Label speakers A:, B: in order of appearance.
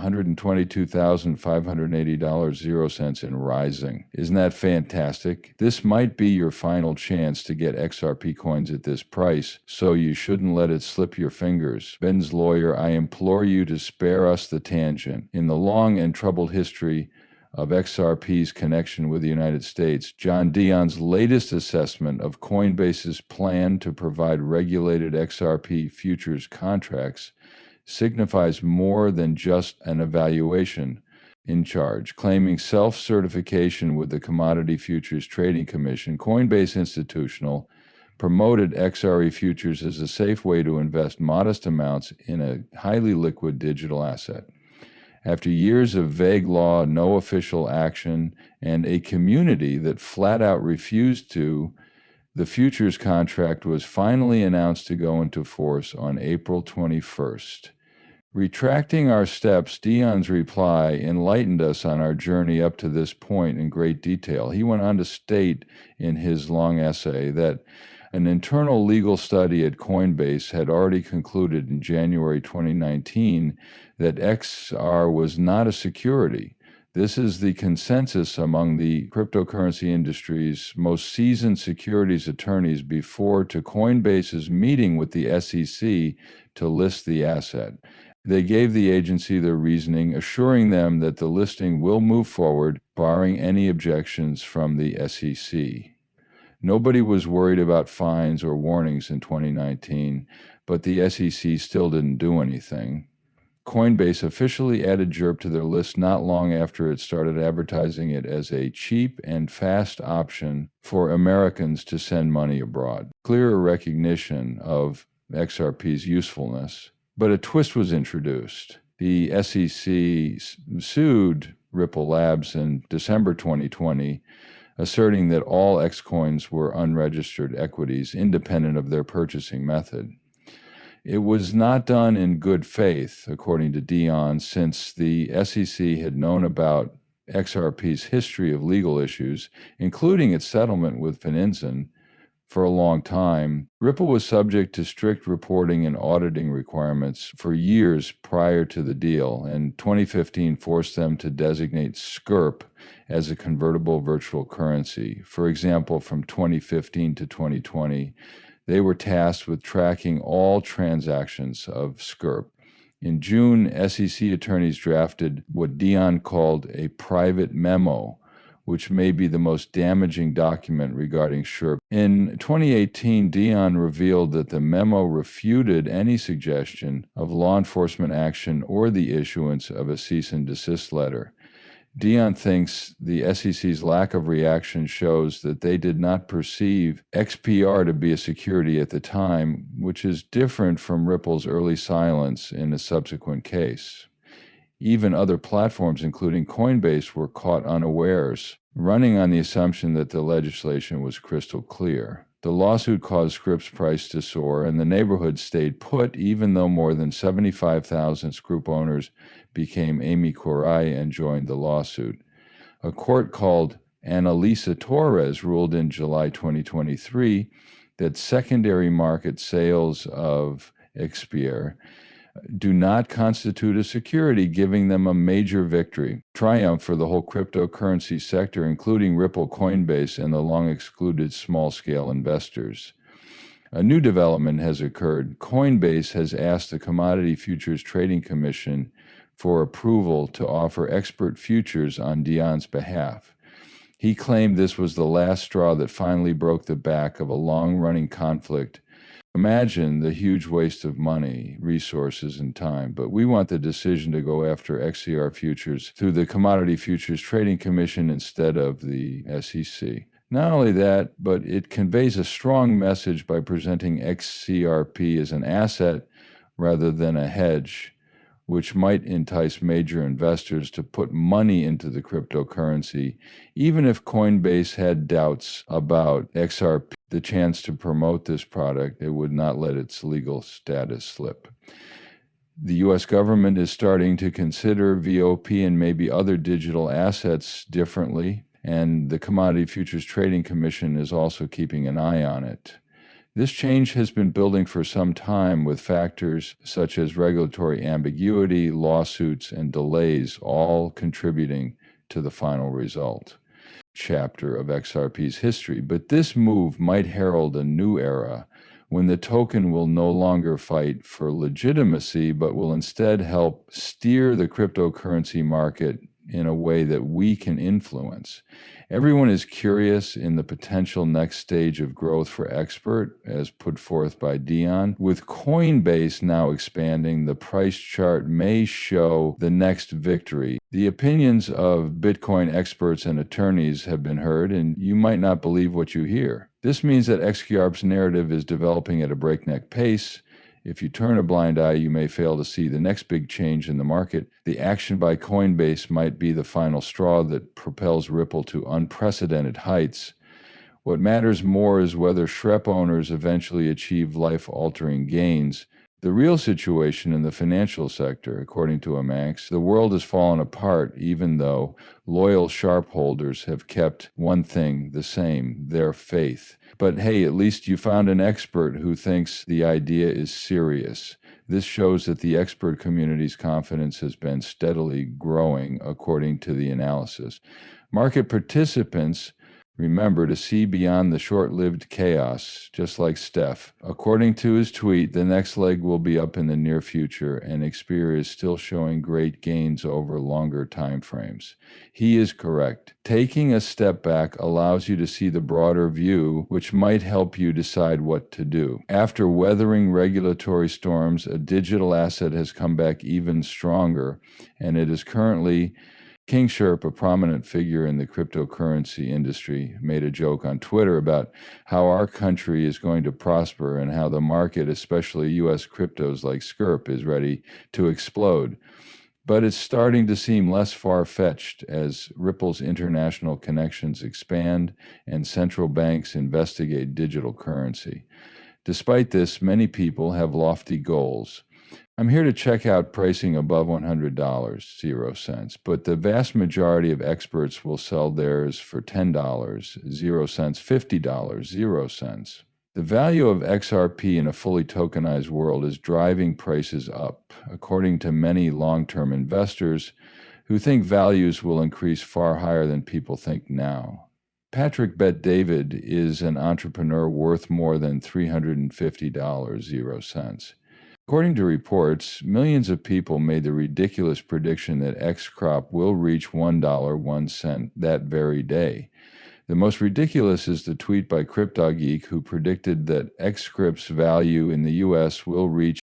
A: $122,580.00 and rising. Isn't that fantastic? This might be your final chance to get XRP coins at this price, so you shouldn't let it slip your fingers. Ben's lawyer, I implore you to spare us the tangent. In the long and troubled history of XRP's connection with the United States, John Deon's latest assessment of Coinbase's plan to provide regulated XRP futures contracts signifies more than just an evaluation in charge. Claiming self-certification with the Commodity Futures Trading Commission, Coinbase Institutional promoted XRP futures as a safe way to invest modest amounts in a highly liquid digital asset. After years of vague law, no official action, and a community that flat out refused to, the futures contract was finally announced to go into force on April 21st. Retracting our steps, Deon's reply enlightened us on our journey up to this point in great detail. He went on to state in his long essay that an internal legal study at Coinbase had already concluded in January 2019 that XR was not a security. This is the consensus among the cryptocurrency industry's most seasoned securities attorneys before to Coinbase's meeting with the SEC to list the asset. They gave the agency their reasoning, assuring them that the listing will move forward, barring any objections from the SEC. Nobody was worried about fines or warnings in 2019, but the SEC still didn't do anything. Coinbase officially added XRP to their list not long after it started advertising it as a cheap and fast option for Americans to send money abroad. Clearer recognition of XRP's usefulness. But a twist was introduced. The SEC sued Ripple Labs in December 2020, asserting that all Xcoins were unregistered equities independent of their purchasing method. It was not done in good faith, according to Deon, since the SEC had known about XRP's history of legal issues, including its settlement with Fininzen, for a long time. Ripple was subject to strict reporting and auditing requirements for years prior to the deal, and 2015 forced them to designate XRP as a convertible virtual currency. For example, from 2015 to 2020, they were tasked with tracking all transactions of XRP. In June, SEC attorneys drafted what Deon called a private memo, which may be the most damaging document regarding XRP. In 2018, Deon revealed that the memo refuted any suggestion of law enforcement action or the issuance of a cease and desist letter. Deon thinks the SEC's lack of reaction shows that they did not perceive XPR to be a security at the time, which is different from Ripple's early silence in a subsequent case. Even other platforms, including Coinbase, were caught unawares, running on the assumption that the legislation was crystal clear. The lawsuit caused XRP's price to soar, and the neighborhood stayed put even though more than 75,000 XRP owners became Amy Corai and joined the lawsuit. A court called Annalisa Torres ruled in July 2023 that secondary market sales of XPR do not constitute a security, giving them a major victory. Triumph for the whole cryptocurrency sector, including Ripple, Coinbase, and the long-excluded small-scale investors. A new development has occurred. Coinbase has asked the Commodity Futures Trading Commission for approval to offer expert futures on Deon's behalf. He claimed this was the last straw that finally broke the back of a long-running conflict. Imagine the huge waste of money, resources, and time, but we want the decision to go after XCR futures through the Commodity Futures Trading Commission instead of the SEC. Not only that, but it conveys a strong message by presenting XCRP as an asset rather than a hedge, which might entice major investors to put money into the cryptocurrency. Even if Coinbase had doubts about XRP, the chance to promote this product, it would not let its legal status slip. The U.S. government is starting to consider VOP and maybe other digital assets differently, and the Commodity Futures Trading Commission is also keeping an eye on it. This change has been building for some time, with factors such as regulatory ambiguity, lawsuits, and delays all contributing to the final result. Chapter of XRP's history, but this move might herald a new era when the token will no longer fight for legitimacy, but will instead help steer the cryptocurrency market in a way that we can influence. Everyone is curious in the potential next stage of growth for Expert, as put forth by Deon. With Coinbase now expanding, the price chart may show the next victory. The opinions of Bitcoin experts and attorneys have been heard, and you might not believe what you hear. This means that XRP's narrative is developing at a breakneck pace. If you turn a blind eye, you may fail to see the next big change in the market. The action by Coinbase might be the final straw that propels Ripple to unprecedented heights. What matters more is whether SHREP owners eventually achieve life-altering gains. The real situation in the financial sector, according to Amax, the world has fallen apart even though loyal SHARP holders have kept one thing the same, their faith. But hey, at least you found an expert who thinks the idea is serious. This shows that the expert community's confidence has been steadily growing, according to the analysis. Market participants remember to see beyond the short-lived chaos, just like Steph. According to his tweet, the next leg will be up in the near future, and Xperia is still showing great gains over longer time frames. He is correct. Taking a step back allows you to see the broader view, which might help you decide what to do. After weathering regulatory storms, a digital asset has come back even stronger, and it is currently King Sherp, a prominent figure in the cryptocurrency industry, made a joke on Twitter about how our country is going to prosper and how the market, especially U.S. cryptos like SCRP, is ready to explode. But it's starting to seem less far-fetched as Ripple's international connections expand and central banks investigate digital currency. Despite this, many people have lofty goals. I'm here to check out pricing above $100, 0 cents, but the vast majority of experts will sell theirs for $10, 0 cents, $50, 0 cents. The value of XRP in a fully tokenized world is driving prices up, according to many long-term investors who think values will increase far higher than people think now. Patrick Bet David is an entrepreneur worth more than $350, 0 cents. According to reports, millions of people made the ridiculous prediction that XRP will reach $1.01 that very day. The most ridiculous is the tweet by CryptoGeek, who predicted that XRP's value in the U.S. will reach